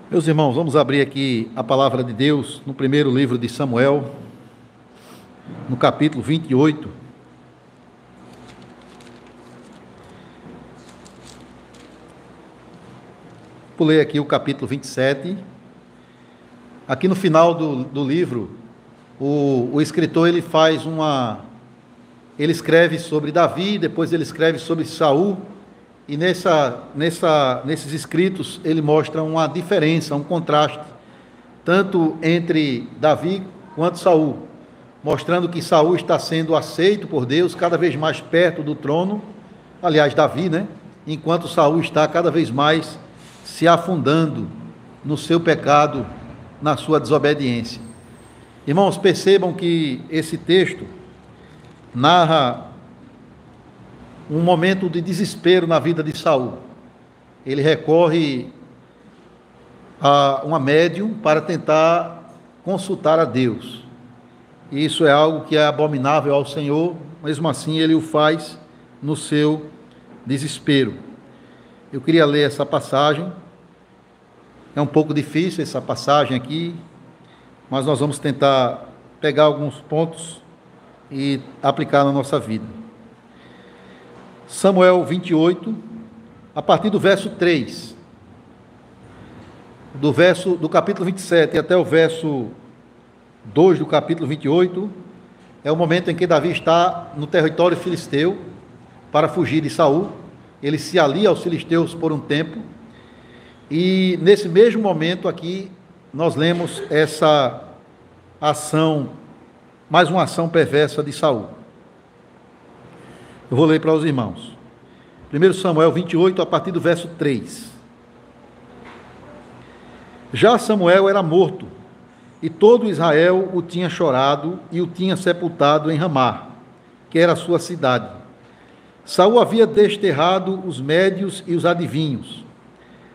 Meus irmãos, vamos abrir aqui a palavra de Deus no primeiro livro de Samuel, no capítulo 28. Pulei aqui o capítulo 27. Aqui no final do livro, o escritor ele escreve sobre Davi, depois ele escreve sobre Saul, e nesses escritos ele mostra uma diferença, um contraste, tanto entre Davi quanto Saul, mostrando que Saul está sendo aceito por Deus, cada vez mais perto do trono, aliás, Davi, enquanto Saul está cada vez mais se afundando no seu pecado, na sua desobediência. Irmãos, percebam que esse texto narra um momento de desespero na vida de Saul. Ele recorre a uma médium para tentar consultar a Deus. E isso é algo que é abominável ao Senhor, mesmo assim ele o faz no seu desespero. Eu queria ler essa passagem. É um pouco difícil essa passagem aqui, mas nós vamos tentar pegar alguns pontos e aplicar na nossa vida. Samuel 28, a partir do verso 3, do capítulo 27 até o verso 2 do capítulo 28, é o momento em que Davi está no território filisteu para fugir de Saul. Ele se alia aos filisteus por um tempo, e nesse mesmo momento aqui nós lemos essa ação, mais uma ação perversa de Saul. Eu vou ler para os irmãos. 1 Samuel 28, a partir do verso 3. Já Samuel era morto, e todo Israel o tinha chorado e o tinha sepultado em Ramá, que era a sua cidade. Saul havia desterrado os médios e os adivinhos.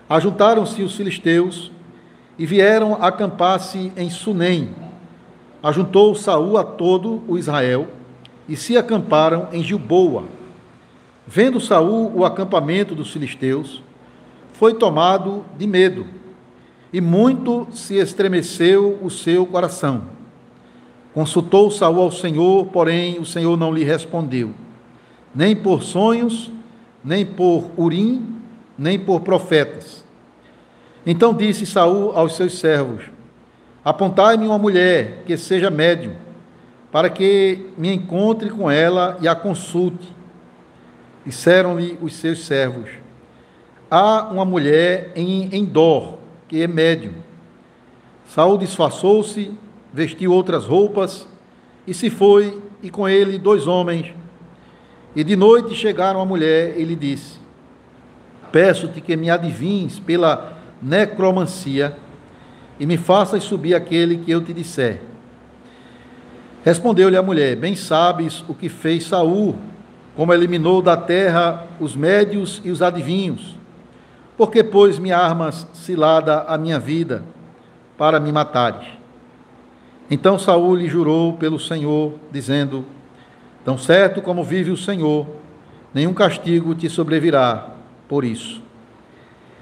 Ajuntaram-se os filisteus e vieram acampar-se em Sunem. Ajuntou Saul a todo o Israel e se acamparam em Gilboa. Vendo Saul o acampamento dos filisteus, foi tomado de medo, e muito se estremeceu o seu coração. Consultou Saul ao Senhor, porém o Senhor não lhe respondeu, nem por sonhos, nem por Urim, nem por profetas. Então disse Saul aos seus servos: apontai-me uma mulher que seja médium, para que me encontre com ela e a consulte. Disseram-lhe os seus servos: há uma mulher em Endor, que é médium. Saul disfarçou-se, vestiu outras roupas, e se foi, e com ele 2 homens. E de noite chegaram a mulher e lhe disse: peço-te que me adivinhes pela necromancia, e me faças subir aquele que eu te disser. Respondeu-lhe a mulher: bem sabes o que fez Saul, como eliminou da terra os médios e os adivinhos. Por que, pois, me armas cilada a minha vida, para me matares? Então Saul lhe jurou pelo Senhor, dizendo: tão certo como vive o Senhor, nenhum castigo te sobrevirá por isso.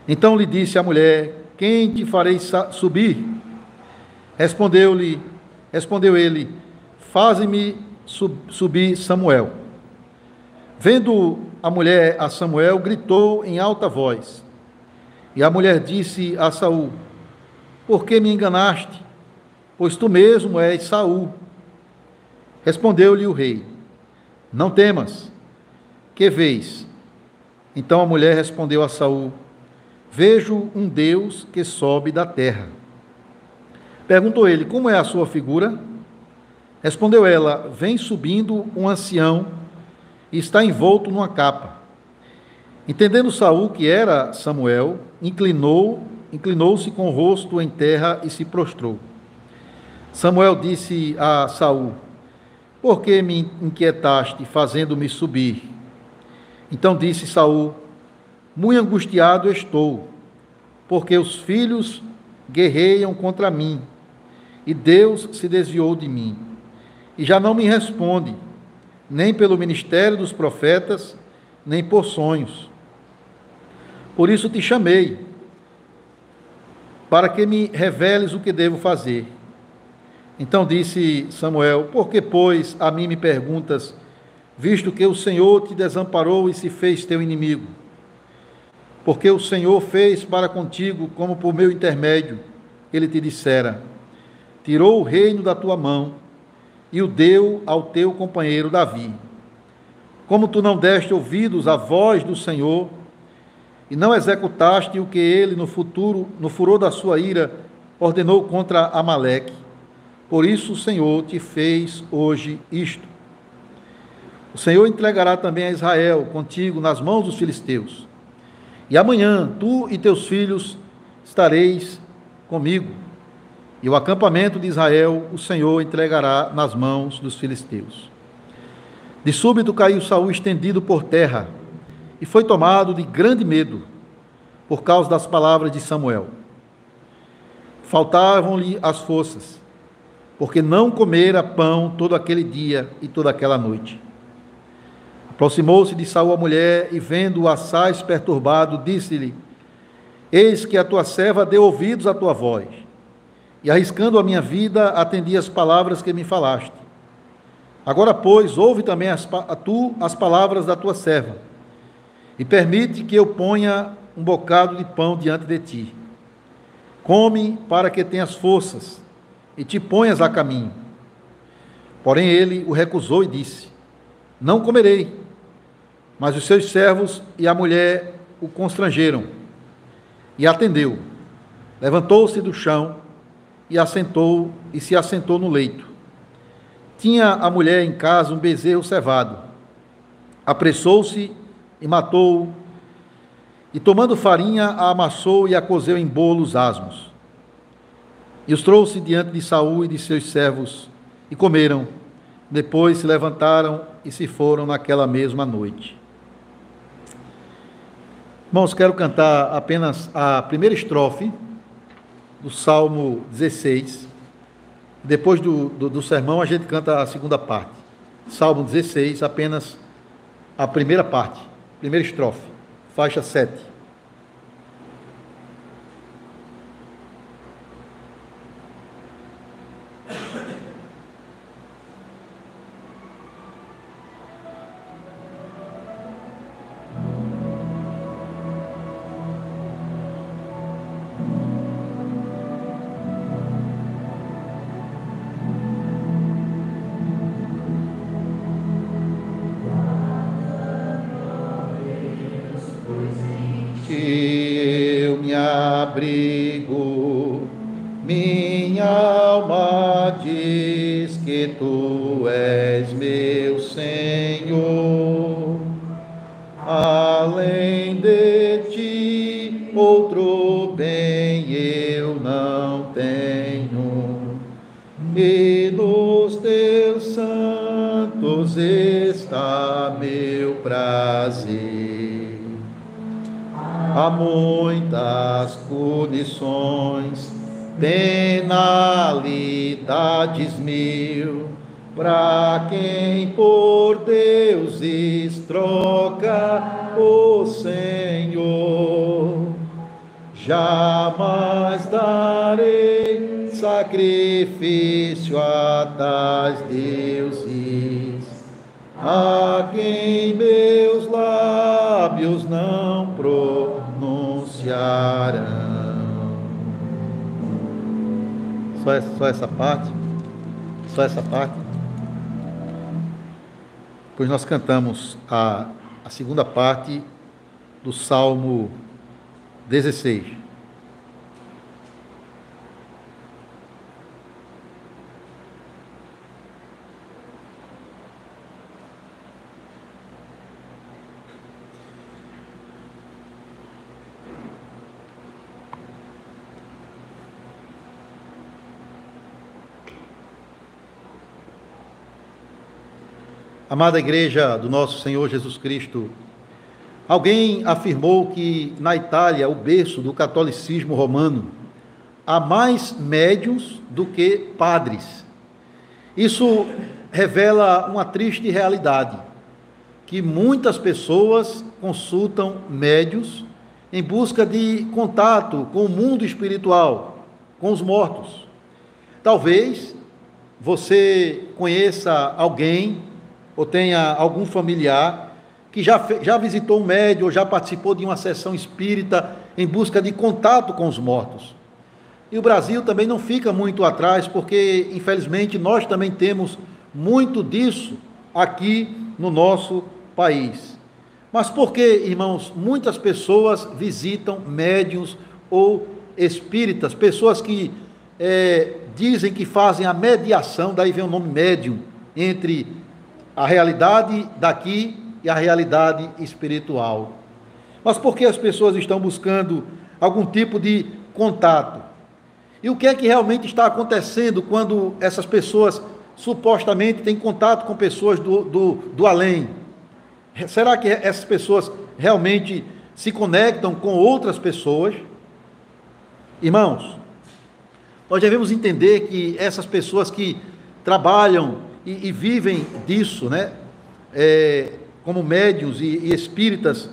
Então lhe disse a mulher: quem te farei subir? Respondeu ele: faze-me subir Samuel. Vendo a mulher a Samuel, gritou em alta voz. E a mulher disse a Saul: por que me enganaste? Pois tu mesmo és Saul. Respondeu-lhe o rei: não temas, que vês? Então a mulher respondeu a Saul: vejo um Deus que sobe da terra. Perguntou ele: como é a sua figura? Respondeu ela: vem subindo um ancião e está envolto numa capa. Entendendo Saul que era Samuel, inclinou-se com o rosto em terra e se prostrou. Samuel disse a Saul: por que me inquietaste, fazendo-me subir? Então disse Saul: muito angustiado estou, porque os filhos guerreiam contra mim, e Deus se desviou de mim, e já não me responde, nem pelo ministério dos profetas, nem por sonhos. Por isso te chamei, para que me reveles o que devo fazer. Então disse Samuel: por que, pois, a mim me perguntas, visto que o Senhor te desamparou e se fez teu inimigo? Porque o Senhor fez para contigo, como por meu intermédio, ele te dissera: tirou o reino da tua mão e o deu ao teu companheiro Davi. Como tu não deste ouvidos à voz do Senhor, e não executaste o que ele, no furor da sua ira, ordenou contra Amaleque, por isso o Senhor te fez hoje isto. O Senhor entregará também a Israel contigo nas mãos dos filisteus. E amanhã tu e teus filhos estareis comigo, e o acampamento de Israel o Senhor entregará nas mãos dos filisteus. De súbito caiu Saul estendido por terra, e foi tomado de grande medo, por causa das palavras de Samuel. Faltavam-lhe as forças, porque não comera pão todo aquele dia e toda aquela noite. Aproximou-se de Saul a mulher, e vendo-o assaz perturbado, disse-lhe: eis que a tua serva deu ouvidos à tua voz, e arriscando a minha vida, atendi as palavras que me falaste. Agora, pois, ouve também as palavras da tua serva, e permite que eu ponha um bocado de pão diante de ti. Come para que tenhas forças, e te ponhas a caminho. Porém ele o recusou e disse: não comerei. Mas os seus servos e a mulher o constrangeram, e atendeu. Levantou-se do chão e se assentou no leito. Tinha a mulher em casa um bezerro cevado. Apressou-se e matou-o, e tomando farinha, a amassou e a cozeu em bolos asmos. E os trouxe diante de Saul e de seus servos, e comeram. Depois se levantaram e se foram naquela mesma noite. Irmãos, quero cantar apenas a primeira estrofe do Salmo 16. Depois do sermão, a gente canta a segunda parte. Salmo 16, apenas a primeira parte, primeira estrofe, faixa 7. Abrigo, minha alma diz que tu és meu Senhor. Além de ti, outro bem eu não tenho, e nos teus santos está meu prazer. Há muitas punições, penalidades mil, para quem por deuses troca o Senhor. Jamais darei sacrifício a tais deuses, a quem meus lábios não pronunciarão. Só essa parte? Só essa parte? Pois nós cantamos a segunda parte do Salmo 16. Amada igreja do nosso Senhor Jesus Cristo, alguém afirmou que na Itália, o berço do catolicismo romano, há mais médiuns do que padres. Isso revela uma triste realidade, que muitas pessoas consultam médiuns em busca de contato com o mundo espiritual, com os mortos. Talvez você conheça alguém ou tenha algum familiar que já visitou um médium ou já participou de uma sessão espírita em busca de contato com os mortos. E o Brasil também não fica muito atrás, porque, infelizmente, nós também temos muito disso aqui no nosso país. Mas por que, irmãos, muitas pessoas visitam médiuns ou espíritas, pessoas que dizem que fazem a mediação, daí vem o nome médium, entre a realidade daqui e a realidade espiritual. Mas por que as pessoas estão buscando algum tipo de contato? E o que é que realmente está acontecendo quando essas pessoas supostamente têm contato com pessoas do além? Será que essas pessoas realmente se conectam com outras pessoas? Irmãos, nós devemos entender que essas pessoas que trabalham e vivem disso, né? Como médiuns e espíritas,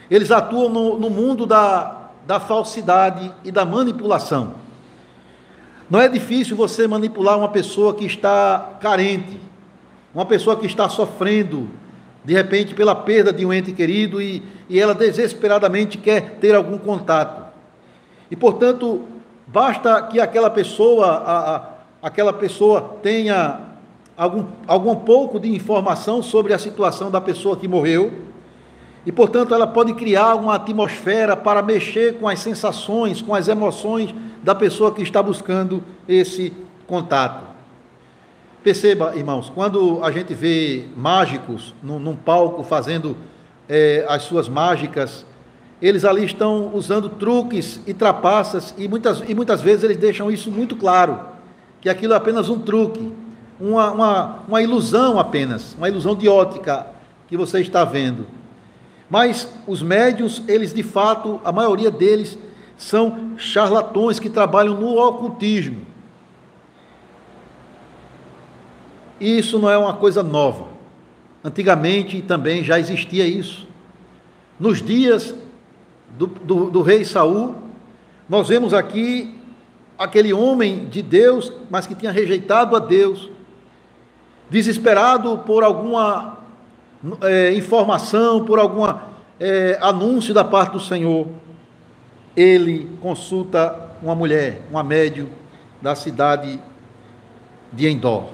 eles atuam no mundo da falsidade e da manipulação. Não é difícil você manipular uma pessoa que está carente, uma pessoa que está sofrendo, de repente, pela perda de um ente querido e ela desesperadamente quer ter algum contato. E, portanto, basta que aquela pessoa tenha algum pouco de informação sobre a situação da pessoa que morreu e, portanto, ela pode criar uma atmosfera para mexer com as sensações, com as emoções da pessoa que está buscando esse contato. Perceba, irmãos, quando a gente vê mágicos num palco fazendo as suas mágicas, eles ali estão usando truques e trapaças e muitas vezes eles deixam isso muito claro, que aquilo é apenas um truque, uma ilusão apenas, uma ilusão de ótica que você está vendo. Mas os médiuns, eles de fato, a maioria deles são charlatões que trabalham no ocultismo. E isso não é uma coisa nova. Antigamente também já existia isso. Nos dias do rei Saul, nós vemos aqui aquele homem de Deus, mas que tinha rejeitado a Deus, desesperado por alguma informação, por algum anúncio da parte do Senhor. Ele consulta uma mulher, uma médium da cidade de Endor.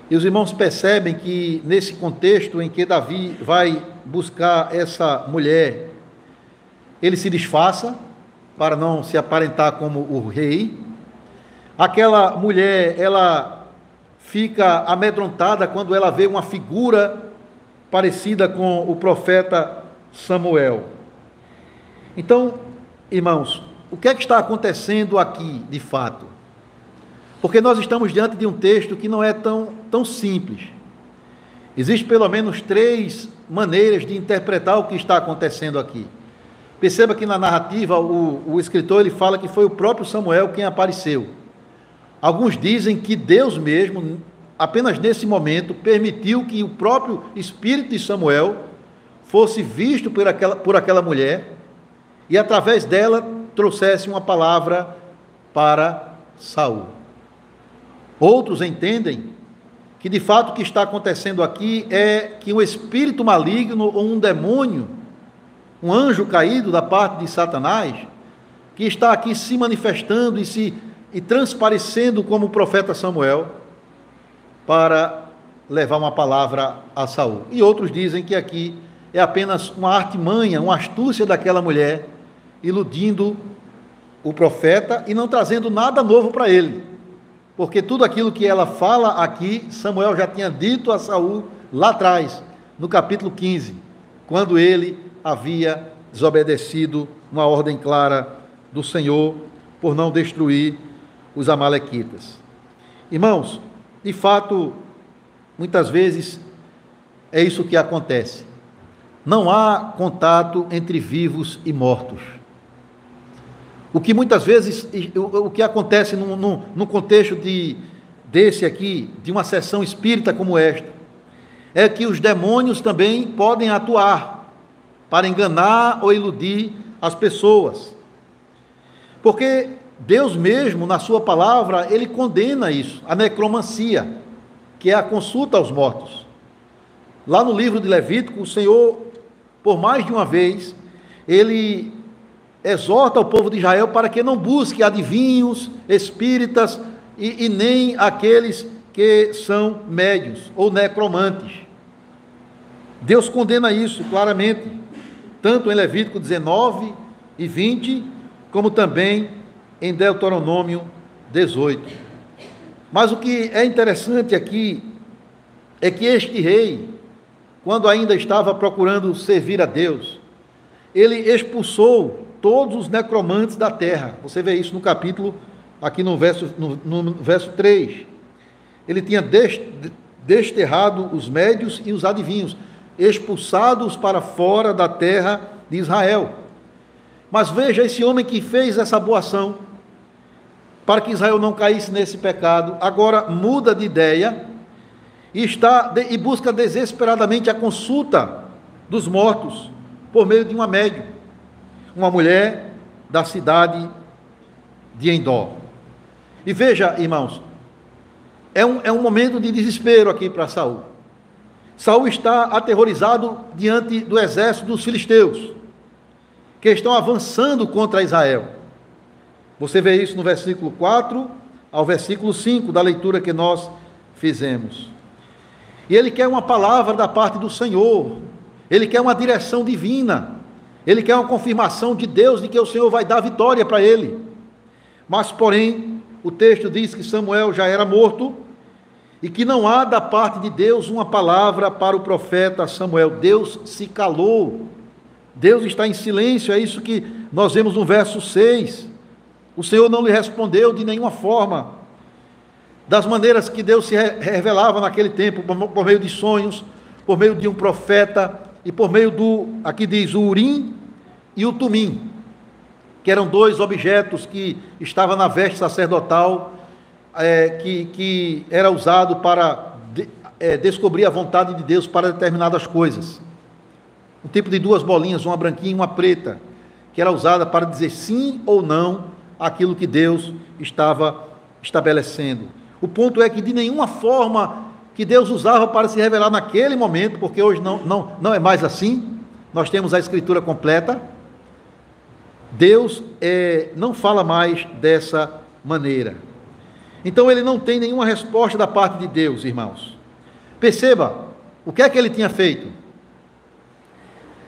E os irmãos percebem que nesse contexto em que Davi vai buscar essa mulher, ele se disfarça para não se aparentar como o rei. Aquela mulher, ela fica amedrontada quando ela vê uma figura parecida com o profeta Samuel. Então, irmãos, o que é que está acontecendo aqui, de fato? Porque nós estamos diante de um texto que não é tão simples. Existem pelo menos 3 maneiras de interpretar o que está acontecendo aqui. Perceba que na narrativa o escritor ele fala que foi o próprio Samuel quem apareceu. Alguns dizem que Deus mesmo, apenas nesse momento, permitiu que o próprio espírito de Samuel fosse visto por aquela mulher e através dela trouxesse uma palavra para Saul. Outros entendem que de fato o que está acontecendo aqui é que um espírito maligno ou um demônio, um anjo caído da parte de Satanás, que está aqui se manifestando e transparecendo como o profeta Samuel para levar uma palavra a Saul. E outros dizem que aqui é apenas uma artimanha, uma astúcia daquela mulher, iludindo o profeta e não trazendo nada novo para ele. Porque tudo aquilo que ela fala aqui, Samuel já tinha dito a Saul lá atrás, no capítulo 15, quando ele havia desobedecido uma ordem clara do Senhor por não destruir os amalequitas. Irmãos, de fato, muitas vezes é isso que acontece. Não há contato entre vivos e mortos. O que muitas vezes, o que acontece no contexto desse aqui, de uma sessão espírita como esta, é que os demônios também podem atuar para enganar ou iludir as pessoas. Porque Deus mesmo, na sua palavra, ele condena isso, a necromancia, que é a consulta aos mortos. Lá no livro de Levítico, o Senhor, por mais de uma vez, ele exorta o povo de Israel para que não busque adivinhos, espíritas e nem aqueles que são médios ou necromantes. Deus condena isso claramente, tanto em Levítico 19 e 20, como também em Deuteronômio 18. Mas o que é interessante aqui é que este rei, quando ainda estava procurando servir a Deus, ele expulsou todos os necromantes da terra. Você vê isso no capítulo, aqui no verso 3. Ele tinha desterrado os médios e os adivinhos, expulsados para fora da terra de Israel. Mas veja, esse homem que fez essa boa ação, para que Israel não caísse nesse pecado, agora muda de ideia e busca desesperadamente a consulta dos mortos por meio de uma médium, uma mulher da cidade de Endor. E veja, irmãos, é um momento de desespero aqui para Saul. Saul está aterrorizado diante do exército dos filisteus, que estão avançando contra Israel. Você vê isso no versículo 4 ao versículo 5 da leitura que nós fizemos. E ele quer uma palavra da parte do Senhor, ele quer uma direção divina, ele quer uma confirmação de Deus de que o Senhor vai dar vitória para ele. Mas, porém, o texto diz que Samuel já era morto e que não há da parte de Deus uma palavra para o profeta Samuel. Deus se calou, Deus está em silêncio, é isso que nós vemos no verso 6. O Senhor não lhe respondeu de nenhuma forma, das maneiras que Deus se revelava naquele tempo, por meio de sonhos, por meio de um profeta e por meio aqui diz, o Urim e o Tumim, que eram dois objetos que estavam na veste sacerdotal, que era usado para descobrir a vontade de Deus para determinadas coisas. Um tipo de duas bolinhas, uma branquinha e uma preta, que era usada para dizer sim ou não aquilo que Deus estava estabelecendo. O ponto é que de nenhuma forma que Deus usava para se revelar naquele momento, porque hoje não é mais assim, nós temos a Escritura completa, Deus não fala mais dessa maneira. Então ele não tem nenhuma resposta da parte de Deus, irmãos. Perceba, o que é que ele tinha feito?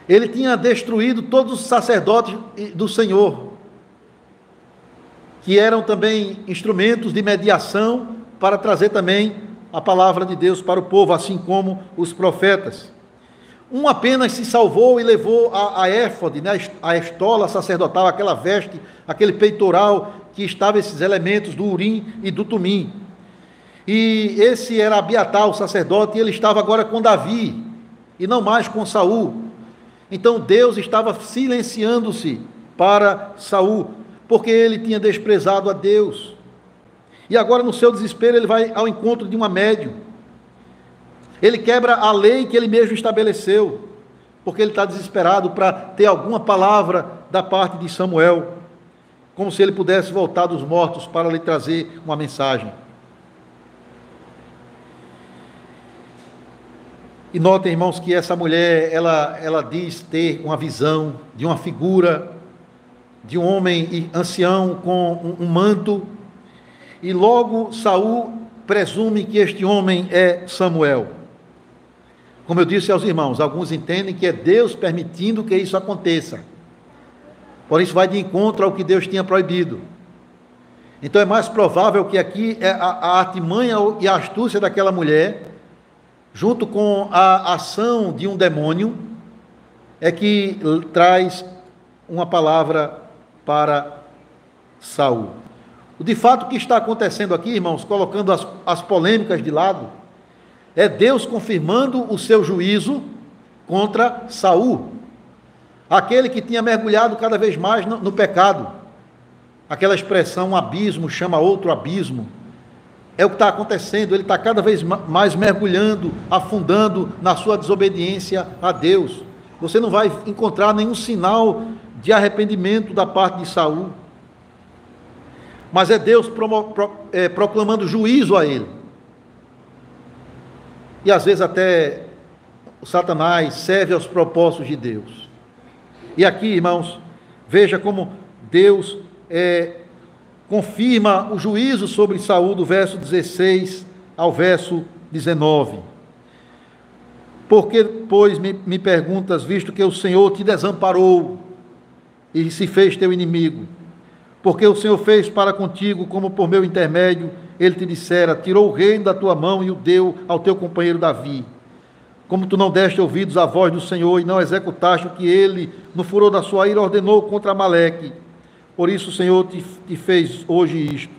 Ele tinha destruído todos os sacerdotes do Senhor, que eram também instrumentos de mediação para trazer também a palavra de Deus para o povo, assim como os profetas. Um apenas se salvou e levou a éfode, né, a estola sacerdotal, aquela veste, aquele peitoral que estava esses elementos do Urim e do Tumim. E esse era Abiatar, o sacerdote, e ele estava agora com Davi, e não mais com Saul. Então Deus estava silenciando-se para Saul, porque ele tinha desprezado a Deus. E agora, no seu desespero, ele vai ao encontro de uma médium. Ele quebra a lei que ele mesmo estabeleceu, porque ele está desesperado para ter alguma palavra da parte de Samuel, como se ele pudesse voltar dos mortos para lhe trazer uma mensagem. E notem, irmãos, que essa mulher, ela diz ter uma visão de uma figura de um homem ancião com um manto, e logo Saul presume que este homem é Samuel. Como eu disse aos irmãos, alguns entendem que é Deus permitindo que isso aconteça, por isso vai de encontro ao que Deus tinha proibido. Então é mais provável que aqui a artimanha e a astúcia daquela mulher, junto com a ação de um demônio, é que traz uma palavra para Saul. De fato, o que está acontecendo aqui, irmãos, colocando as polêmicas de lado, é Deus confirmando o seu juízo contra Saul, aquele que tinha mergulhado cada vez mais no pecado. Aquela expressão, um abismo chama outro abismo, é o que está acontecendo. Ele está cada vez mais mergulhando, afundando na sua desobediência a Deus. Você não vai encontrar nenhum sinal de arrependimento da parte de Saul, mas é Deus proclamando juízo a ele. E às vezes até o Satanás serve aos propósitos de Deus. E aqui, irmãos, veja como Deus confirma o juízo sobre Saul, do verso 16 ao verso 19. Porque, pois, me perguntas, visto que o Senhor te desamparou e se fez teu inimigo? Porque o Senhor fez para contigo, como por meu intermédio, ele te dissera, tirou o reino da tua mão e o deu ao teu companheiro Davi. Como tu não deste ouvidos à voz do Senhor e não executaste o que ele, no furor da sua ira, ordenou contra Amaleque. Por isso o Senhor te fez hoje isto.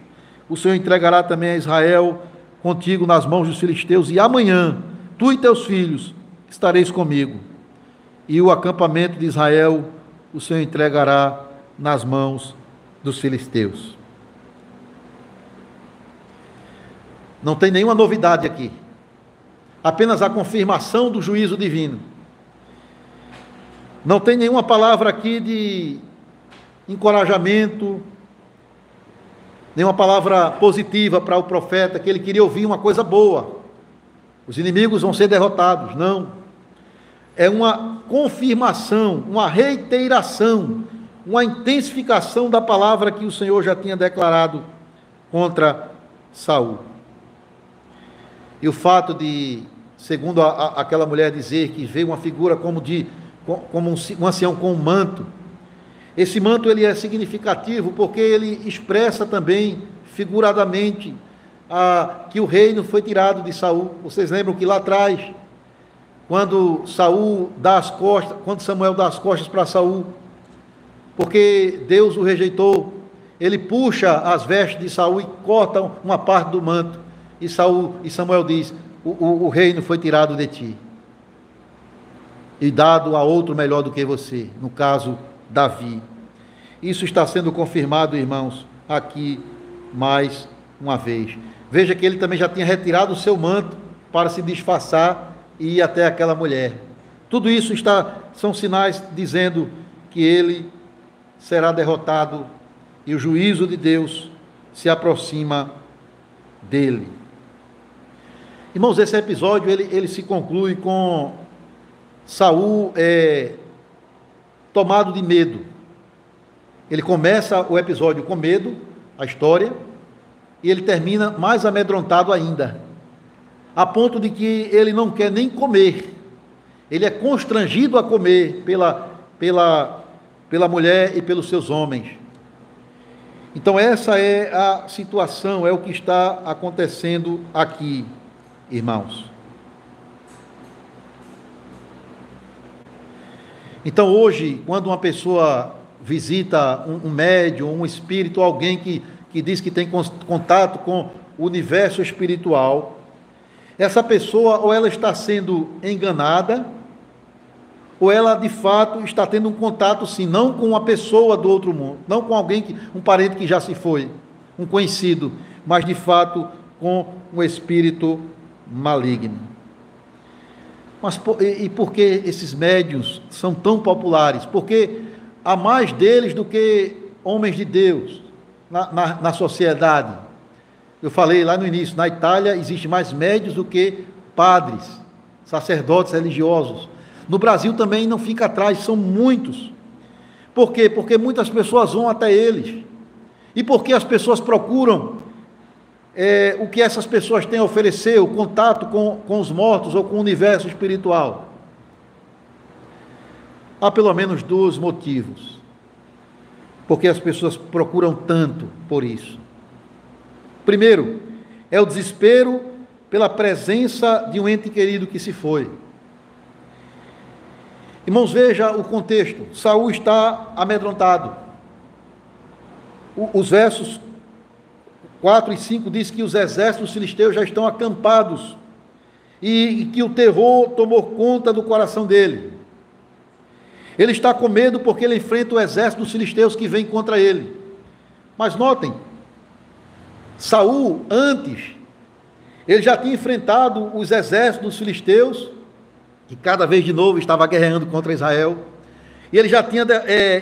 O Senhor entregará também a Israel contigo nas mãos dos filisteus, e amanhã, tu e teus filhos, estareis comigo. E o acampamento de Israel o Senhor entregará nas mãos dos filisteus. Não tem nenhuma novidade aqui. Apenas a confirmação do juízo divino. Não tem nenhuma palavra aqui de encorajamento, nenhuma palavra positiva para o profeta, que ele queria ouvir uma coisa boa. Os inimigos vão ser derrotados. Não. É uma confirmação, uma reiteração, uma intensificação da palavra que o Senhor já tinha declarado contra Saul. E o fato de, segundo aquela mulher dizer que veio uma figura como um ancião com um manto, esse manto ele é significativo porque ele expressa também figuradamente que o reino foi tirado de Saul. Vocês lembram que lá atrás, quando Samuel dá as costas para Saul, porque Deus o rejeitou, ele puxa as vestes de Saul e corta uma parte do manto, e Samuel diz, o reino foi tirado de ti, e dado a outro melhor do que você, no caso, Davi. Isso está sendo confirmado, irmãos, aqui, mais uma vez. Veja que ele também já tinha retirado o seu manto, para se disfarçar, e ir até aquela mulher. Tudo isso são sinais dizendo que ele será derrotado, e o juízo de Deus se aproxima dele. Irmãos, esse episódio ele se conclui com Saul tomado de medo. Ele começa o episódio com medo, a história, e ele termina mais amedrontado ainda, a ponto de que ele não quer nem comer. Ele é constrangido a comer pela mulher e pelos seus homens. Então essa é a situação, é o que está acontecendo aqui, irmãos. Então hoje, quando uma pessoa visita um médium, um espírito, alguém que diz que tem contato com o universo espiritual, essa pessoa ou ela está sendo enganada, ou ela de fato está tendo um contato, sim, não com uma pessoa do outro mundo, não com alguém, um parente que já se foi, um conhecido, mas de fato com um espírito maligno. Mas e por que esses médiuns são tão populares? Porque há mais deles do que homens de Deus na sociedade. Eu falei lá no início, na Itália existe mais médiuns do que padres, sacerdotes religiosos. No Brasil também não fica atrás, são muitos. Por quê? Porque muitas pessoas vão até eles. E porque as pessoas procuram o que essas pessoas têm a oferecer, o contato com os mortos ou com o universo espiritual. Há pelo menos dois motivos porque as pessoas procuram tanto por isso. Primeiro, é o desespero pela presença de um ente querido que se foi. Irmãos, veja o contexto. Saul está amedrontado. Os versos 4 e 5 diz que os exércitos filisteus já estão acampados e que o terror tomou conta do coração dele. Ele está com medo porque ele enfrenta o exército dos filisteus que vem contra ele. Mas notem, Saul, antes, ele já tinha enfrentado os exércitos dos filisteus, que cada vez de novo estava guerreando contra Israel, E ele já tinha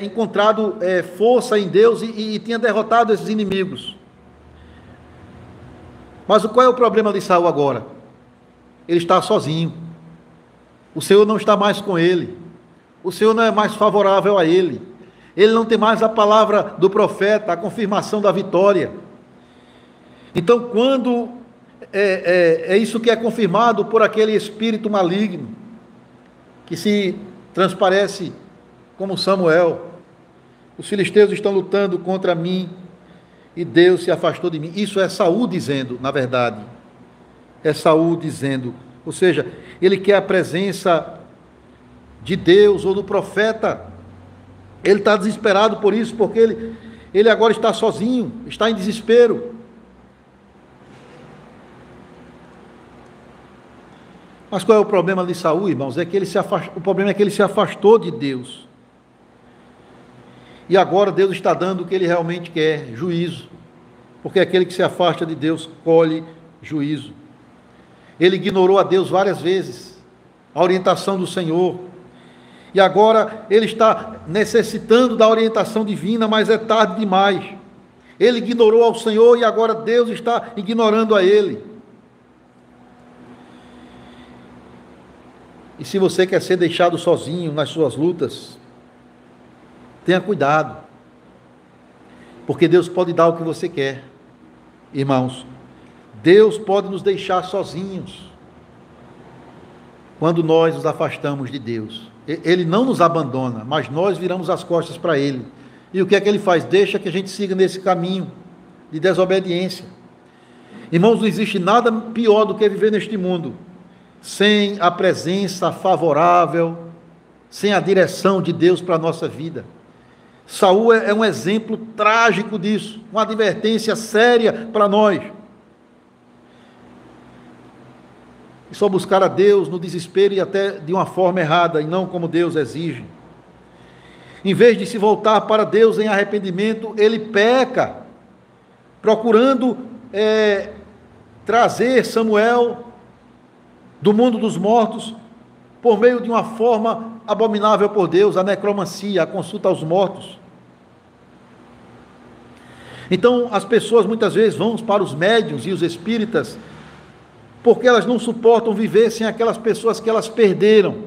encontrado força em Deus e tinha derrotado esses inimigos. Mas qual é o problema de Saul agora? Ele está sozinho. O Senhor não está mais com ele. O Senhor não é mais favorável a ele. Ele não tem mais a palavra do profeta, a confirmação da vitória. Então, quando é isso que é confirmado por aquele espírito maligno, que se transparece como Samuel, os filisteus estão lutando contra mim e Deus se afastou de mim. Isso é Saul dizendo, na verdade. É Saul dizendo, ou seja, ele quer a presença de Deus ou do profeta. Ele está desesperado por isso, porque ele agora está sozinho, está em desespero. Mas qual é o problema de Saul, irmãos? O problema é que ele se afastou de Deus. E agora Deus está dando o que ele realmente quer, juízo. Porque aquele que se afasta de Deus colhe juízo. Ele ignorou a Deus várias vezes, a orientação do Senhor. E agora ele está necessitando da orientação divina, mas é tarde demais. Ele ignorou ao Senhor e agora Deus está ignorando a ele. E se você quer ser deixado sozinho nas suas lutas, tenha cuidado, porque Deus pode dar o que você quer, irmãos. Deus pode nos deixar sozinhos quando nós nos afastamos de Deus. Ele não nos abandona, mas nós viramos as costas para Ele. E o que é que Ele faz? Deixa que a gente siga nesse caminho de desobediência. Irmãos, não existe nada pior do que viver neste mundo sem a presença favorável, sem a direção de Deus para a nossa vida. Saul é um exemplo trágico disso, uma advertência séria para nós. E só buscar a Deus no desespero e até de uma forma errada, e não como Deus exige. Em vez de se voltar para Deus em arrependimento, ele peca, procurando trazer Samuel do mundo dos mortos, por meio de uma forma abominável por Deus, a necromancia, a consulta aos mortos. Então, as pessoas muitas vezes vão para os médiuns e os espíritas, porque elas não suportam viver sem aquelas pessoas que elas perderam,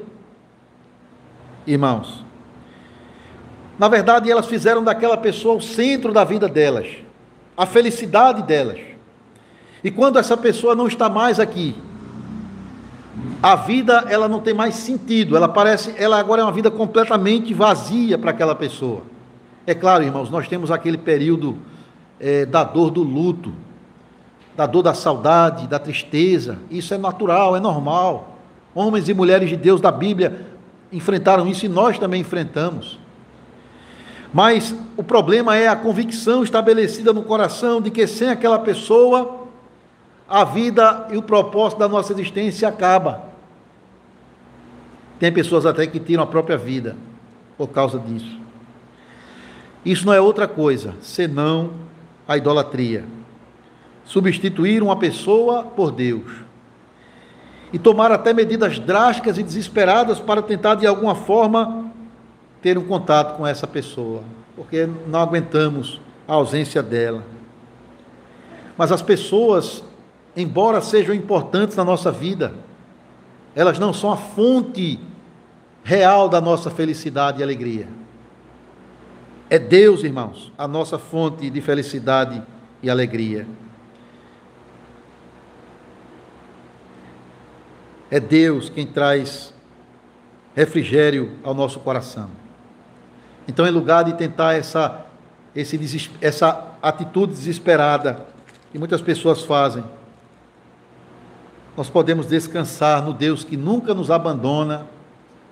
irmãos. Na verdade, elas fizeram daquela pessoa o centro da vida delas, a felicidade delas. E quando essa pessoa não está mais aqui, a vida ela não tem mais sentido, ela agora é uma vida completamente vazia para aquela pessoa. É claro, irmãos, nós temos aquele período da dor do luto, da dor da saudade, da tristeza. Isso é natural, é normal. Homens e mulheres de Deus da Bíblia enfrentaram isso e nós também enfrentamos. Mas o problema é a convicção estabelecida no coração de que sem aquela pessoa a vida e o propósito da nossa existência acaba. Tem pessoas até que tiram a própria vida por causa disso. Isso não é outra coisa senão a idolatria. Substituir uma pessoa por Deus. E tomar até medidas drásticas e desesperadas para tentar de alguma forma ter um contato com essa pessoa, porque não aguentamos a ausência dela. Mas as pessoas, embora sejam importantes na nossa vida, elas não são a fonte real da nossa felicidade e alegria. É Deus, irmãos, a nossa fonte de felicidade e alegria. É Deus quem traz refrigério ao nosso coração. Então, em lugar de tentar essa atitude desesperada que muitas pessoas fazem, nós podemos descansar no Deus que nunca nos abandona,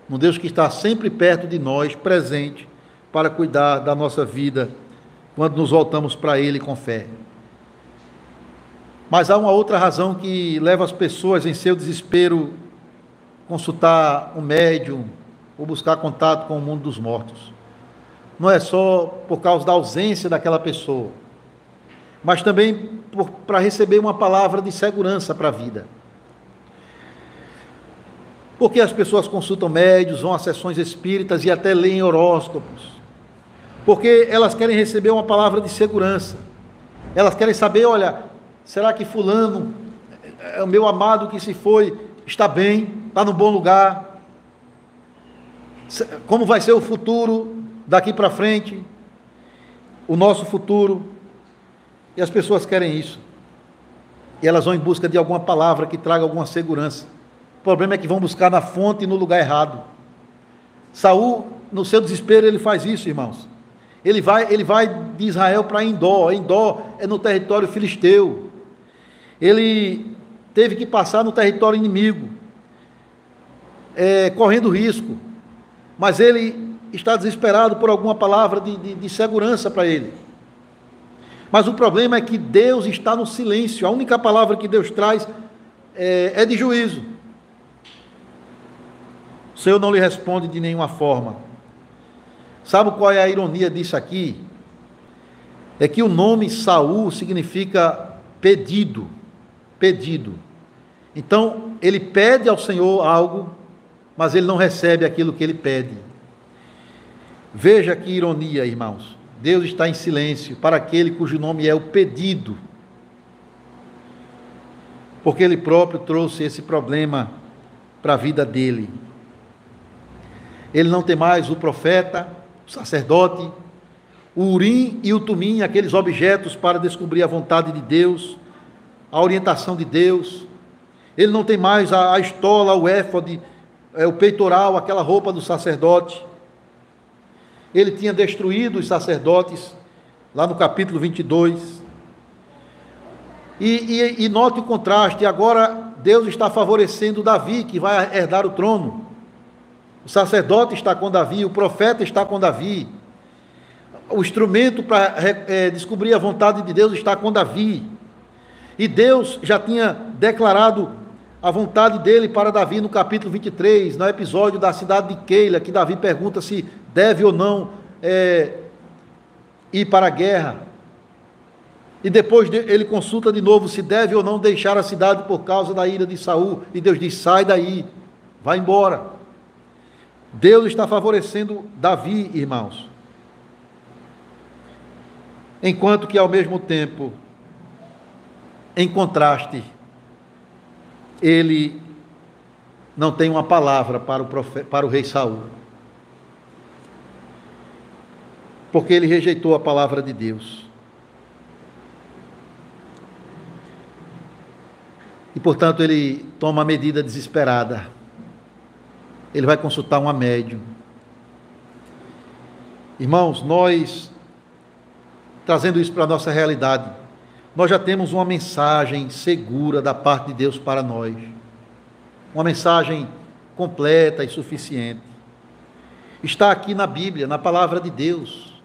no Deus que está sempre perto de nós, presente, para cuidar da nossa vida, quando nos voltamos para Ele com fé. Mas há uma outra razão que leva as pessoas, em seu desespero, consultar um médium ou buscar contato com o mundo dos mortos. Não é só por causa da ausência daquela pessoa, mas também para receber uma palavra de segurança para a vida. Porque as pessoas consultam médios, vão a sessões espíritas e até leem horóscopos? Porque elas querem receber uma palavra de segurança. Elas querem saber, olha, será que fulano, o meu amado que se foi, está bem, está no bom lugar? Como vai ser o futuro daqui para frente? O nosso futuro? E as pessoas querem isso. E elas vão em busca de alguma palavra que traga alguma segurança. O problema é que vão buscar na fonte e no lugar errado. Saul, no seu desespero, ele faz isso, irmãos. Ele vai de Israel para Endor. Endor é no território filisteu. Ele teve que passar no território inimigo, correndo risco. Mas ele está desesperado por alguma palavra de segurança para ele. Mas o problema é que Deus está no silêncio. A única palavra que Deus traz é de juízo. O Senhor não lhe responde de nenhuma forma. Sabe qual é a ironia disso aqui? É que o nome Saul significa pedido. Pedido. Então, ele pede ao Senhor algo, mas ele não recebe aquilo que ele pede. Veja que ironia, irmãos. Deus está em silêncio para aquele cujo nome é o pedido. Porque ele próprio trouxe esse problema para a vida dele. Ele não tem mais o profeta, o sacerdote, o Urim e o Tumim, aqueles objetos para descobrir a vontade de Deus, a orientação de Deus. Ele não tem mais a estola, o éfode, o peitoral, aquela roupa do sacerdote. Ele tinha destruído os sacerdotes, lá no capítulo 22. E note o contraste, agora Deus está favorecendo Davi, que vai herdar o trono. O sacerdote está com Davi, o profeta está com Davi. O instrumento para descobrir a vontade de Deus está com Davi. E Deus já tinha declarado a vontade dele para Davi no capítulo 23, no episódio da cidade de Keila, que Davi pergunta se deve ou não ir para a guerra. E depois ele consulta de novo se deve ou não deixar a cidade por causa da ira de Saul. E Deus diz, sai daí, vai embora. Deus está favorecendo Davi, irmãos. Enquanto que, ao mesmo tempo, em contraste, ele não tem uma palavra para o rei Saul. Porque ele rejeitou a palavra de Deus. E, portanto, ele toma a medida desesperada. Ele vai consultar uma médium. Irmãos, nós, trazendo isso para a nossa realidade, nós já temos uma mensagem segura da parte de Deus para nós. Uma mensagem completa e suficiente. Está aqui na Bíblia, na palavra de Deus.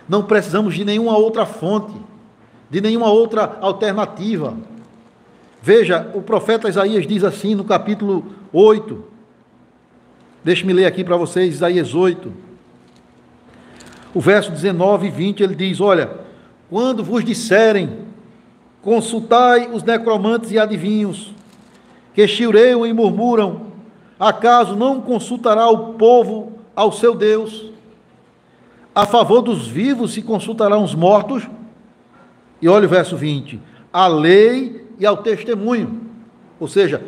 Não precisamos de nenhuma outra fonte, de nenhuma outra alternativa. Veja, o profeta Isaías diz assim no capítulo 8, deixe-me ler aqui para vocês, Isaías 8, o verso 19 e 20, ele diz, olha, quando vos disserem, consultai os necromantes e adivinhos, que chiureiam e murmuram, acaso não consultará o povo ao seu Deus? A favor dos vivos se consultarão os mortos? E olha o verso 20, a lei e ao testemunho, ou seja,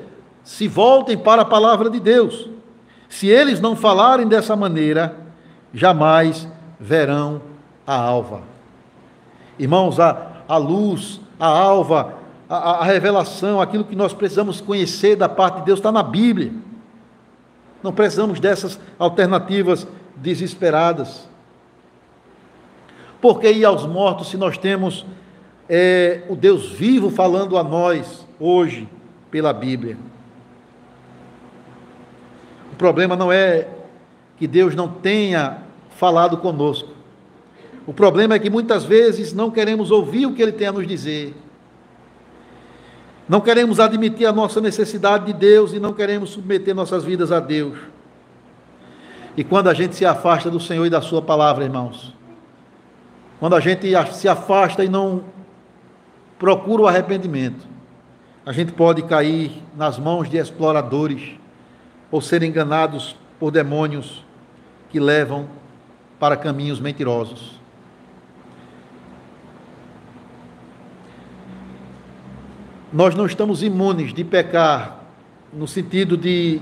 se voltem para a palavra de Deus. Se eles não falarem dessa maneira, jamais verão a alva. Irmãos, a luz, a alva, a revelação, aquilo que nós precisamos conhecer da parte de Deus está na Bíblia. Não precisamos dessas alternativas desesperadas. Por que ir aos mortos se nós temos o Deus vivo falando a nós hoje pela Bíblia? O problema não é que Deus não tenha falado conosco. O problema é que muitas vezes não queremos ouvir o que Ele tem a nos dizer. Não queremos admitir a nossa necessidade de Deus e não queremos submeter nossas vidas a Deus. E quando a gente se afasta do Senhor e da Sua palavra, irmãos, quando a gente se afasta e não procura o arrependimento, a gente pode cair nas mãos de exploradores, ou serem enganados por demônios que levam para caminhos mentirosos. Nós não estamos imunes de pecar no sentido de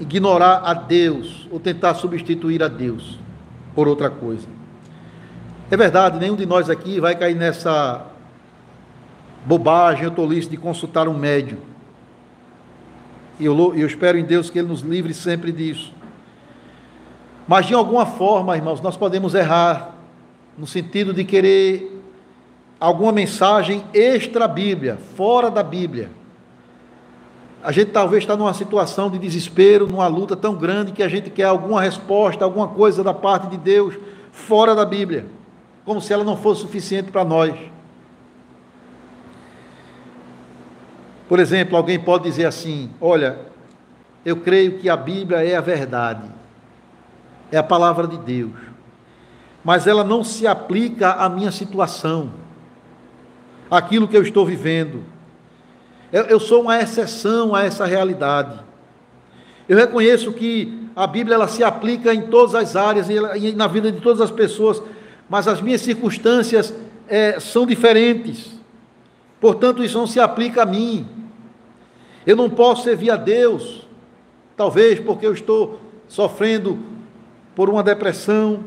ignorar a Deus ou tentar substituir a Deus por outra coisa. É verdade, nenhum de nós aqui vai cair nessa bobagem ou tolice de consultar um médium. E eu espero em Deus que Ele nos livre sempre disso. Mas de alguma forma, irmãos, nós podemos errar no sentido de querer alguma mensagem extra-Bíblia, fora da Bíblia. A gente talvez está numa situação de desespero, numa luta tão grande que a gente quer alguma resposta, alguma coisa da parte de Deus fora da Bíblia, como se ela não fosse suficiente para nós. Por exemplo, alguém pode dizer assim: olha, eu creio que a Bíblia é a verdade, é a palavra de Deus, mas ela não se aplica à minha situação, àquilo que eu estou vivendo. Eu sou uma exceção a essa realidade. Eu reconheço que a Bíblia ela se aplica em todas as áreas e na vida de todas as pessoas, mas as minhas circunstâncias são diferentes. Portanto, isso não se aplica a mim. Eu não posso servir a Deus, talvez porque eu estou sofrendo por uma depressão,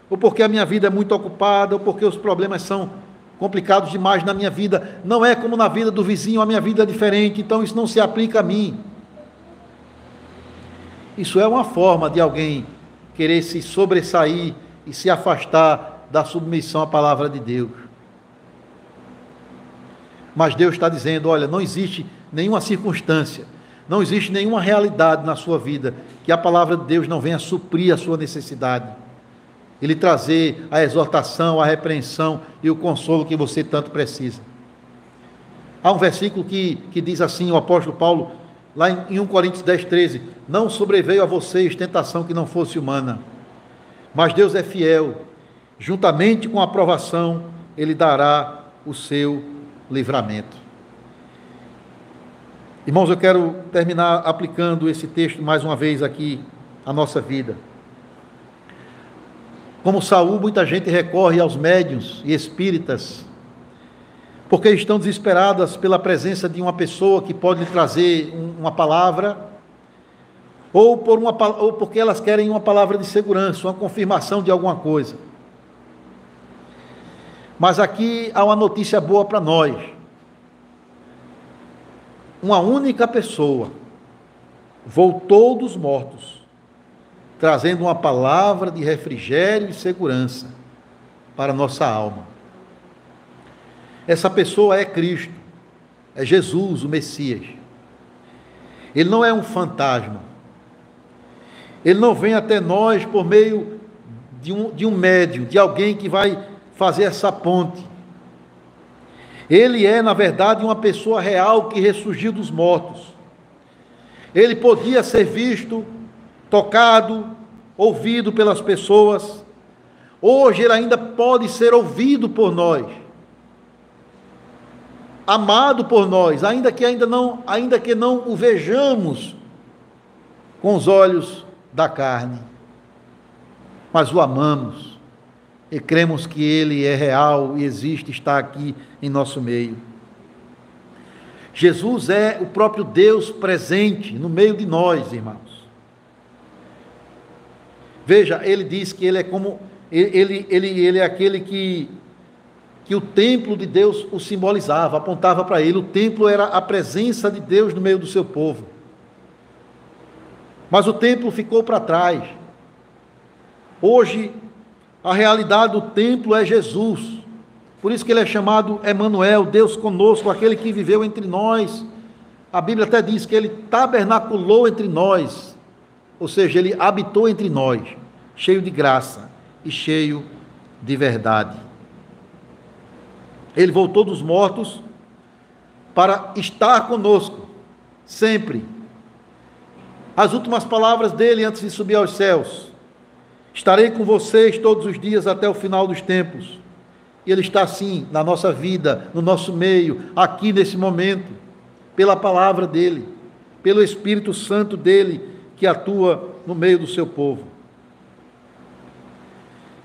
ou porque a minha vida é muito ocupada, ou porque os problemas são complicados demais na minha vida. Não é como na vida do vizinho, a minha vida é diferente, então isso não se aplica a mim. Isso é uma forma de alguém querer se sobressair e se afastar da submissão à palavra de Deus. Mas Deus está dizendo: olha, não existe nenhuma circunstância, não existe nenhuma realidade na sua vida que a palavra de Deus não venha suprir a sua necessidade, Ele trazer a exortação, a repreensão e o consolo que você tanto precisa. Há um versículo que diz assim, o apóstolo Paulo, lá em 1 Coríntios 10, 13: não sobreveio a vocês tentação que não fosse humana, mas Deus é fiel, juntamente com a aprovação, Ele dará o seu livramento. Irmãos, eu quero terminar aplicando esse texto mais uma vez aqui à nossa vida. Como Saul, muita gente recorre aos médiuns e espíritas, porque estão desesperadas pela presença de uma pessoa que pode lhe trazer uma palavra, ou porque elas querem uma palavra de segurança, uma confirmação de alguma coisa. Mas aqui há uma notícia boa para nós. Uma única pessoa voltou dos mortos, trazendo uma palavra de refrigério e segurança para a nossa alma. Essa pessoa é Cristo, é Jesus, o Messias. Ele não é um fantasma. Ele não vem até nós por meio de um médium, de alguém que vai fazer essa ponte. Ele é, na verdade, uma pessoa real que ressurgiu dos mortos. Ele podia ser visto, tocado, ouvido pelas pessoas. Hoje ele ainda pode ser ouvido por nós, amado por nós, ainda que não o vejamos com os olhos da carne, mas o amamos e cremos que Ele é real e existe, está aqui em nosso meio. Jesus é o próprio Deus presente no meio de nós, irmãos. Veja, ele diz que Ele é como ele é aquele que o templo de Deus o simbolizava, apontava para Ele. O templo era a presença de Deus no meio do seu povo. Mas o templo ficou para trás. Hoje, a realidade do templo é Jesus. Por isso que Ele é chamado Emanuel, Deus conosco, aquele que viveu entre nós. A Bíblia até diz que Ele tabernaculou entre nós, ou seja, Ele habitou entre nós, cheio de graça e cheio de verdade. Ele voltou dos mortos para estar conosco, sempre. As últimas palavras dele antes de subir aos céus: estarei com vocês todos os dias até o final dos tempos. E Ele está assim, na nossa vida, no nosso meio, aqui nesse momento, pela palavra dEle, pelo Espírito Santo dEle, que atua no meio do seu povo.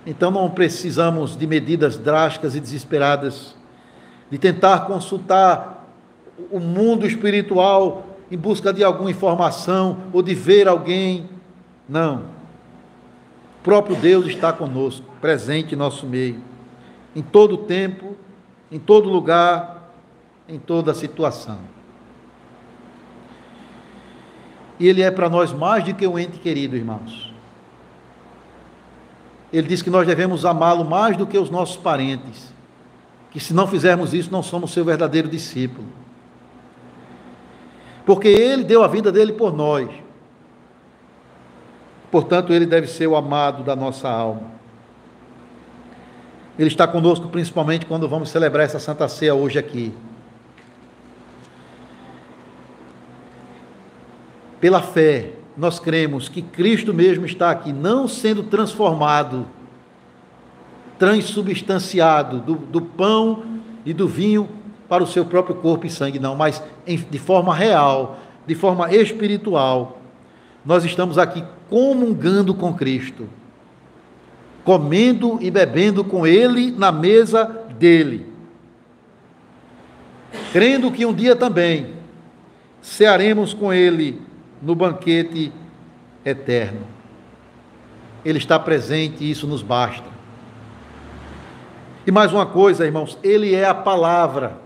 Então não precisamos de medidas drásticas e desesperadas, de tentar consultar o mundo espiritual em busca de alguma informação ou de ver alguém. Não. O próprio Deus está conosco, presente em nosso meio, em todo tempo, em todo lugar, em toda situação. E Ele é para nós mais do que um ente querido, irmãos. Ele diz que nós devemos amá-lo mais do que os nossos parentes, que se não fizermos isso, não somos seu verdadeiro discípulo. Porque Ele deu a vida dele por nós. Portanto, Ele deve ser o amado da nossa alma. Ele está conosco principalmente quando vamos celebrar essa Santa Ceia hoje aqui. Pela fé, nós cremos que Cristo mesmo está aqui, não sendo transformado, transubstanciado do pão e do vinho para o seu próprio corpo e sangue, não, mas de forma real, de forma espiritual. Nós estamos aqui comungando com Cristo, comendo e bebendo com Ele na mesa dele, crendo que um dia também cearemos com Ele no banquete eterno. Ele está presente e isso nos basta. E mais uma coisa, irmãos, Ele é a palavra.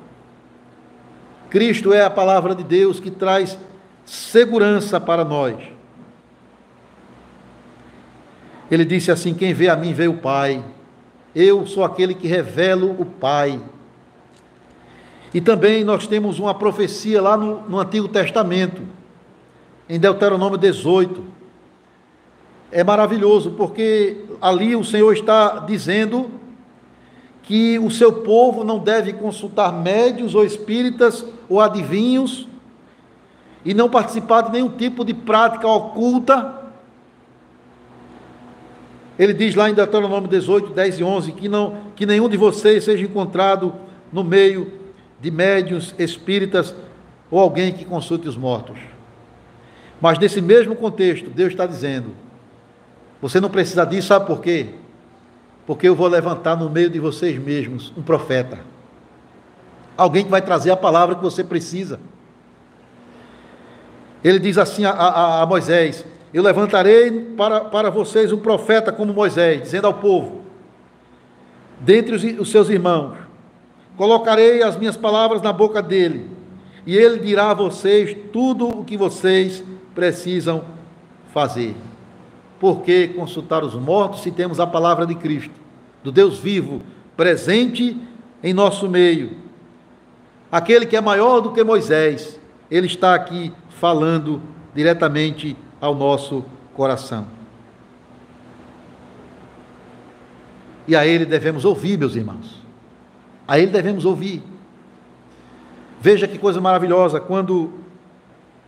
Cristo é a palavra de Deus que traz segurança para nós. Ele disse assim: quem vê a mim vê o Pai. Eu sou aquele que revelo o Pai. E também nós temos uma profecia lá no Antigo Testamento, em Deuteronômio 18. É maravilhoso, porque ali o Senhor está dizendo que o seu povo não deve consultar médios ou espíritas ou adivinhos e não participar de nenhum tipo de prática oculta. Ele diz lá em Deuteronômio 18, 10 e 11, que nenhum de vocês seja encontrado no meio de médiuns, espíritas ou alguém que consulte os mortos. Mas nesse mesmo contexto, Deus está dizendo: você não precisa disso, sabe por quê? Porque eu vou levantar no meio de vocês mesmos um profeta. Alguém que vai trazer a palavra que você precisa. Ele diz assim a Moisés: eu levantarei para vocês um profeta como Moisés, dizendo ao povo, dentre os seus irmãos, colocarei as minhas palavras na boca dele, e ele dirá a vocês tudo o que vocês precisam fazer. Por que consultar os mortos se temos a palavra de Cristo, do Deus vivo, presente em nosso meio? Aquele que é maior do que Moisés, ele está aqui falando diretamente ao nosso coração. E a Ele devemos ouvir, meus irmãos. A Ele devemos ouvir. Veja que coisa maravilhosa, quando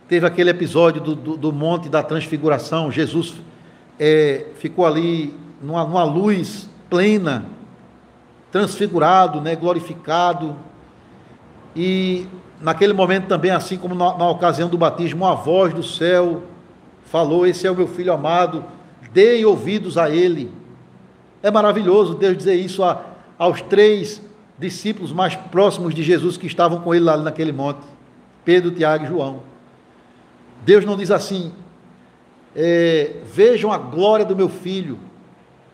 teve aquele episódio do Monte da Transfiguração, Jesus ficou ali numa luz plena, transfigurado, glorificado, e naquele momento também, assim como na ocasião do batismo, uma voz do céu falou: esse é o meu filho amado, deem ouvidos a ele. É maravilhoso Deus dizer isso aos 3 discípulos mais próximos de Jesus que estavam com ele lá naquele monte, Pedro, Tiago e João. Deus não diz assim: vejam a glória do meu filho,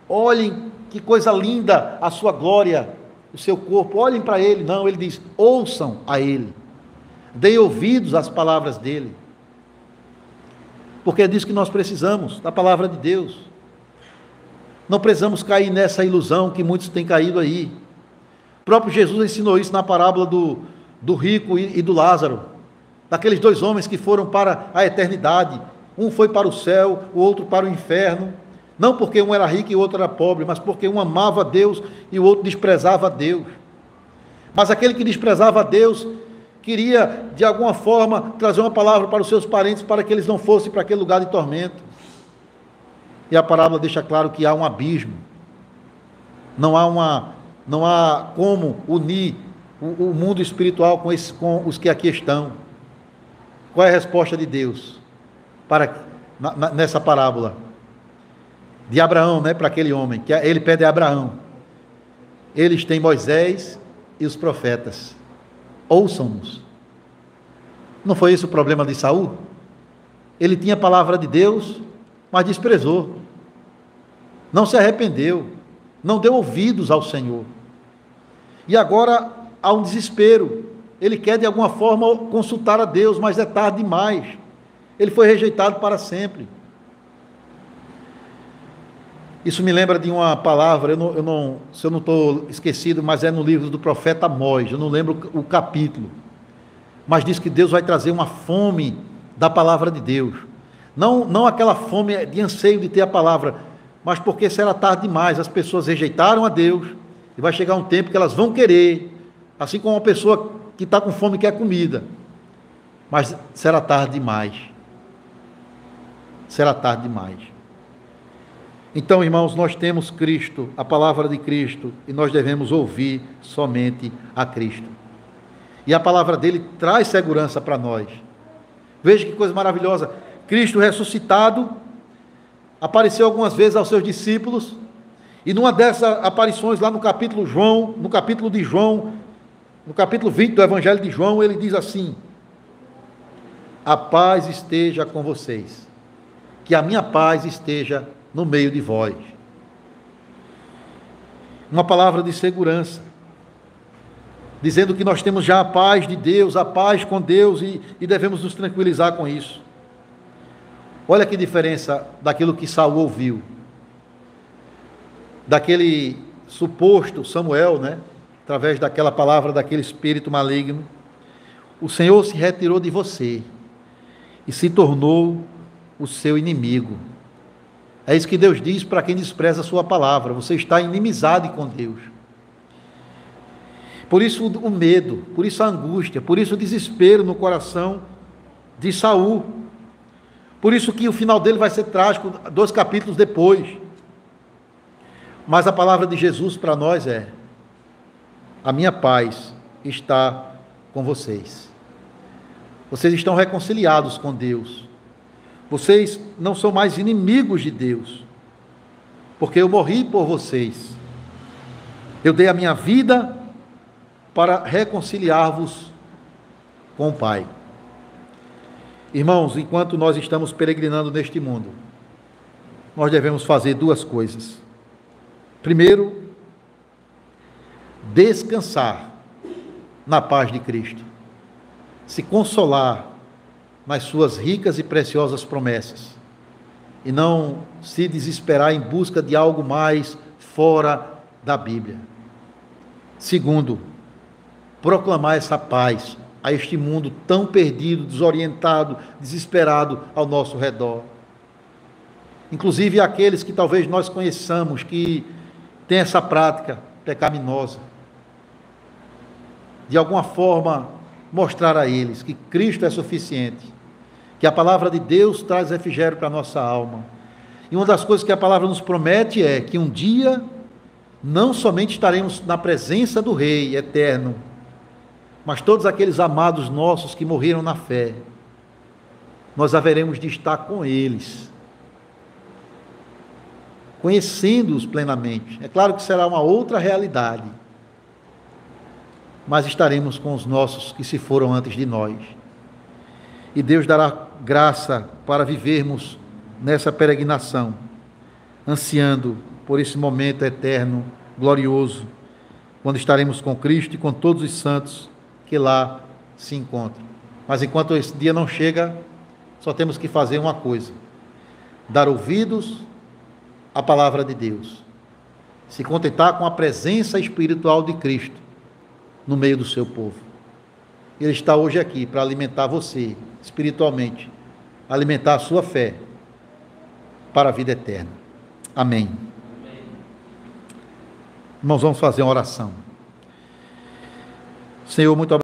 olhem que coisa linda a sua glória, o seu corpo, olhem para ele. Não, ele diz: ouçam a ele, deem ouvidos às palavras dele, porque é disso que nós precisamos, da palavra de Deus. Não precisamos cair nessa ilusão que muitos têm caído aí. O próprio Jesus ensinou isso na parábola do rico e do Lázaro, daqueles 2 homens que foram para a eternidade. Um foi para o céu, o outro para o inferno, não porque um era rico e o outro era pobre, mas porque um amava a Deus e o outro desprezava a Deus. Mas aquele que desprezava a Deus queria, de alguma forma, trazer uma palavra para os seus parentes, para que eles não fossem para aquele lugar de tormento. E a parábola deixa claro que há um abismo, não há como unir o mundo espiritual com os que aqui estão. Qual é a resposta de Deus? Para nessa parábola de Abraão, né, para aquele homem, que ele pede a Abraão: eles têm Moisés e os profetas, ouçam-nos. Não foi esse o problema de Saul? Ele tinha a palavra de Deus, mas desprezou, não se arrependeu, não deu ouvidos ao Senhor, e agora há um desespero. Ele quer de alguma forma consultar a Deus, mas é tarde demais. Ele foi rejeitado para sempre. Isso me lembra de uma palavra, se eu não estou esquecido, mas é no livro do profeta Amós, eu não lembro o capítulo, mas diz que Deus vai trazer uma fome da palavra de Deus, não aquela fome de anseio de ter a palavra, mas porque será tarde demais, as pessoas rejeitaram a Deus, e vai chegar um tempo que elas vão querer, assim como uma pessoa que está com fome e quer comida, mas será tarde demais, será tarde demais. Então, irmãos, nós temos Cristo, a palavra de Cristo, e nós devemos ouvir somente a Cristo. E a palavra dele traz segurança para nós. Veja que coisa maravilhosa. Cristo ressuscitado apareceu algumas vezes aos seus discípulos, e numa dessas aparições lá no capítulo de João, no capítulo 20 do Evangelho de João, ele diz assim: a paz esteja com vocês, que a minha paz esteja no meio de vós. Uma palavra de segurança, dizendo que nós temos já a paz de Deus, a paz com Deus, e devemos nos tranquilizar com isso. Olha que diferença daquilo que Saul ouviu, daquele suposto Samuel, né? Através daquela palavra, daquele espírito maligno. O Senhor se retirou de você e se tornou o seu inimigo. É isso que Deus diz para quem despreza a sua palavra: você está em inimizade com Deus. Por isso o medo, por isso a angústia, por isso o desespero no coração de Saul. Por isso que o final dele vai ser trágico 2 capítulos depois. Mas a palavra de Jesus para nós é: a minha paz está com vocês. Vocês estão reconciliados com Deus. Vocês não são mais inimigos de Deus, porque eu morri por vocês. Eu dei a minha vida para reconciliar-vos com o Pai. Irmãos, enquanto nós estamos peregrinando neste mundo, nós devemos fazer 2 coisas. Primeiro, descansar na paz de Cristo, se consolar nas suas ricas e preciosas promessas, e não se desesperar em busca de algo mais fora da Bíblia. Segundo, proclamar essa paz a este mundo tão perdido, desorientado, desesperado ao nosso redor. Inclusive aqueles que talvez nós conheçamos, que têm essa prática pecaminosa. De alguma forma, mostrar a eles que Cristo é suficiente, que a palavra de Deus traz refrigério para a nossa alma. E uma das coisas que a palavra nos promete é que um dia não somente estaremos na presença do Rei eterno, mas todos aqueles amados nossos que morreram na fé, nós haveremos de estar com eles, conhecendo-os plenamente. É claro que será uma outra realidade, mas estaremos com os nossos que se foram antes de nós. E Deus dará graça para vivermos nessa peregrinação, ansiando por esse momento eterno, glorioso, quando estaremos com Cristo e com todos os santos que lá se encontram. Mas enquanto esse dia não chega, só temos que fazer uma coisa: dar ouvidos à palavra de Deus, se contentar com a presença espiritual de Cristo no meio do seu povo. Ele está hoje aqui para alimentar você espiritualmente, alimentar a sua fé para a vida eterna. Amém. Irmãos, vamos fazer uma oração. Senhor, muito obrigado.